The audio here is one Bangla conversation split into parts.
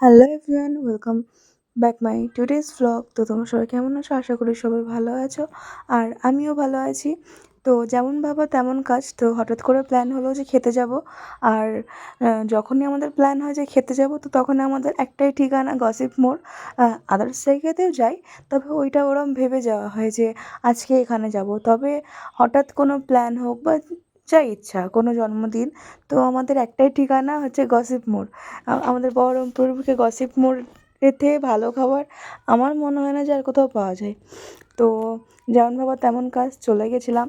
Hello everyone, welcome back my today's vlog. তো তোমরা সবাই কেমন আছো? আশা করি সবাই ভালো আছো, আর আমিও ভালো আছি। তো যেমন ভাবা তেমন কাজ। তো হঠাৎ করে প্ল্যান হলো যে খেতে যাব। আর যখনই আমাদের প্ল্যান হয় যে খেতে যাব, তো তখন আমাদের একটাই ঠিকানা, গসিপ মোড়। আদার্স জায়গাতেও যাই, তবে ওইটা ওরম ভেবে যাওয়া হয় যে আজকে এখানে যাব। তবে হঠাৎ কোনো প্ল্যান হোক বা যা ইচ্ছা, কোনো জন্মদিন, তো আমাদের একটাই ঠিকানা হচ্ছে গসিপ মোড়। আমাদের বহরমপুর বুকে গসিপ মোড়েতে ভালো খাবার আমার মনে হয় না যে আর কোথাও পাওয়া যায়। তো যেমন ভাবা তেমন কাজ, চলে গেছিলাম।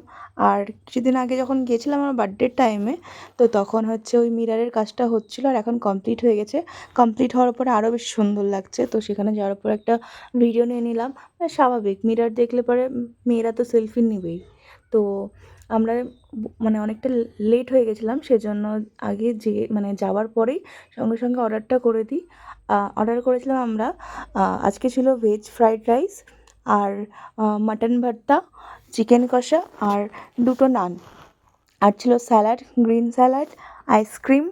আর কিছুদিন আগে যখন গিয়েছিলাম আমার বার্থডের টাইমে, তো তখন হচ্ছে ওই মিররের কাজটা হচ্ছিলো, আর এখন কমপ্লিট হয়ে গেছে। কমপ্লিট হওয়ার পরে আরও বেশি সুন্দর লাগছে। তো সেখানে যাওয়ার পর একটা ভিডিও নিয়ে নিলাম। স্বাভাবিক, মিরর দেখলে পরে মেয়েরা তো সেলফি নেবেই। তো আমরা মানে অনেকটা লেট হয়ে গেছিলাম, সেজন্য আগে মানে যাওয়ার পরেই সঙ্গে সঙ্গে অর্ডারটা করে দিই। অর্ডার করেছিলাম আমরা, আজকে ছিল ভেজ ফ্রাইড রাইস, আর মাটন ভর্তা, চিকেন কষা, আর দুটো নান, আর ছিল স্যালাড, গ্রিন স্যালাড, আইসক্রিম,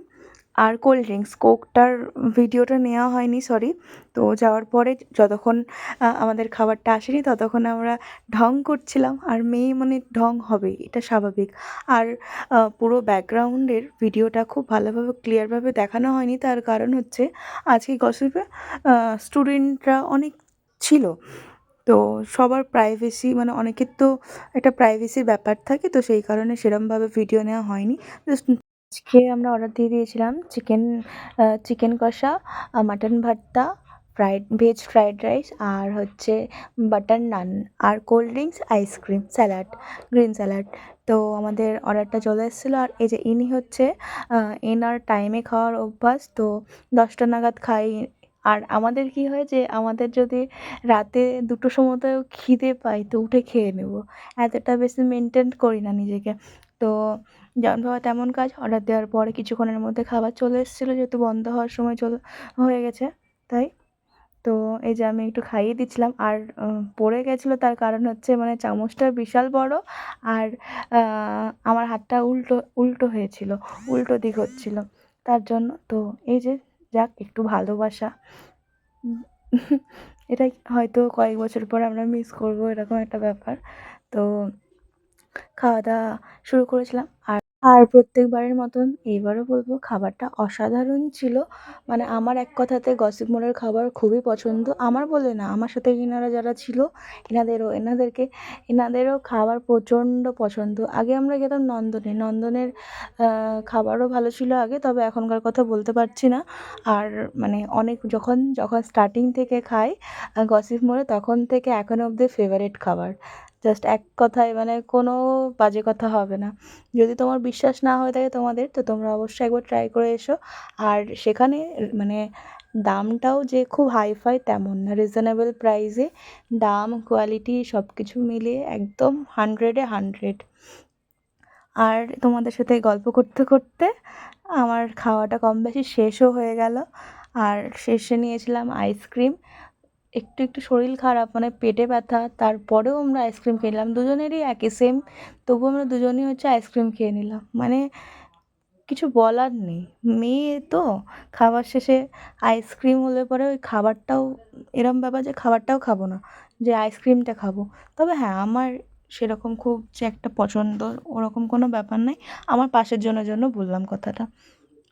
আর কোল্ড ড্রিঙ্কস। কোকটার ভিডিওটা নেওয়া হয়নি, সরি। তো যাওয়ার পরে যতক্ষণ আমাদের খাবারটা আসেনি, ততক্ষণ আমরা ঢং করছিলাম। আর মেয়ে মানে ঢং হবেই, এটা স্বাভাবিক। আর পুরো ব্যাকগ্রাউন্ডের ভিডিওটা খুব ভালোভাবে ক্লিয়ারভাবে দেখানো হয়নি, তার কারণ হচ্ছে আজকে গসিপে স্টুডেন্টরা অনেক ছিল। তো সবার প্রাইভেসি, মানে অনেকের তো একটা প্রাইভেসির ব্যাপার থাকে, তো সেই কারণে সেরমভাবে ভিডিও নেওয়া হয়নি। জাস্ট আজকে আমরা অর্ডার দিয়ে দিয়েছিলাম চিকেন কষা, মাটন ভর্তা, ভেজ ফ্রাইড রাইস, আর হচ্ছে বাটার নান, আর cold drinks, ice cream, salad, green salad. তো আমাদের অর্ডারটা চলে এসেছিলো। আর এই যে ইনি হচ্ছে, এনার টাইমে খাওয়ার অভ্যাস। তো 10টা নাগাদ খাই। আর আমাদের কী হয় যে আমাদের যদি রাতে 2টোর সময়তেও খিদে পাই, তো উঠে খেয়ে নেব। এতটা বেশি মেনটেন করি না নিজেকে। তো যেমন ভাবা তেমন কাজ। অর্ডার দেওয়ার পরে কিছুক্ষণের মধ্যে খাবার চলে এসেছিলো, যেহেতু বন্ধ হওয়ার সময় হয়ে গেছে, তাই। তো এই যে আমি একটু খাইয়ে দিচ্ছিলাম। আর পড়ে গেছিলো, তার কারণ হচ্ছে মানে চামচটা বিশাল বড়, আর আমার হাতটা উল্টো উল্টো হয়েছিল, উল্টো দিক হচ্ছিল, তার জন্য। তো এই যে, যাক, একটু ভালোবাসা, এটা হয়তো কয়েক বছর পর আমরা মিস করবো, এরকম একটা ব্যাপার। তো খাওয়া দাওয়া শুরু করেছিলাম। আর প্রত্যেকবারের মতন এইবারও বলবো, খাবারটা অসাধারণ ছিল। মানে আমার এক কথাতে গসিপ মোড়ের খাবার খুবই পছন্দ। আমার বলে না, আমার সাথে এনারা যারা ছিল, এনাদেরও খাবার প্রচণ্ড পছন্দ। আগে আমরা গেলাম নন্দনের খাবারও ভালো ছিল আগে, তবে এখনকার কথা বলতে পারছি না। আর মানে অনেক যখন যখন স্টার্টিং থেকে খাই গসিপ মোড়ে, তখন থেকে এখনো অবধি ফেভারিট খাবার। জাস্ট এক কথায়, মানে কোনো বাজে কথা হবে না। যদি তোমার বিশ্বাস না হয়ে থাকে তোমাদের, তো তোমরা অবশ্যই একবার ট্রাই করে এসো। আর সেখানে মানে দামটাও যে খুব হাইফাই তেমন না, রিজনেবল প্রাইসে দাম, কোয়ালিটি সব কিছু মিলিয়ে একদম 100-এ 100। আর তোমাদের সাথে গল্প করতে করতে আমার খাওয়াটা কম বেশি শেষও হয়ে গেল। আর শেষে নিয়েছিলাম আইসক্রিম। একটু একটু শরীর খারাপ, মানে পেটে ব্যথা, তারপরেও আমরা আইসক্রিম খেয়ে নিলাম। দুজনেরই একই সেম, তবুও আমরা দুজনেই হচ্ছে আইসক্রিম খেয়ে নিলাম। মানে কিছু বলার নেই, মেয়ে তো। খাবার শেষে আইসক্রিম হলে পরে ওই খাবারটাও এরম ব্যাপার যে খাবারটাও খাবো না, যে আইসক্রিমটা খাবো। তবে হ্যাঁ, আমার সেরকম খুব যে একটা পছন্দ, ওরকম কোনো ব্যাপার নাই। আমার পাশের জনের জন্য বললাম কথাটা।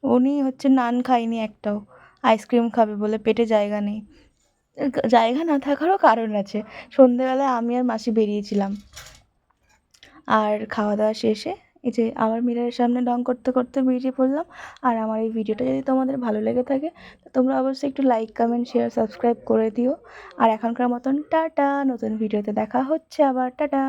উনি হচ্ছে নান খায়নি একটাও, আইসক্রিম খাবে বলে, পেটে জায়গা নেই। জায়গা না থাকারও কারণ আছে। সন্ধেবেলায় আমি আর মাসি বেরিয়েছিলাম। আর খাওয়া দাওয়া শেষে এই যে আবার মিররের সামনে ঢং করতে করতে বেরিয়ে পড়লাম। আর আমার এই ভিডিওটা যদি তোমাদের ভালো লেগে থাকে, তো তোমরা অবশ্যই একটু লাইক, কমেন্ট, শেয়ার, সাবস্ক্রাইব করে দিও। আর এখনকার মতন টাটা, নতুন ভিডিওতে দেখা হচ্ছে আবার, টাটা।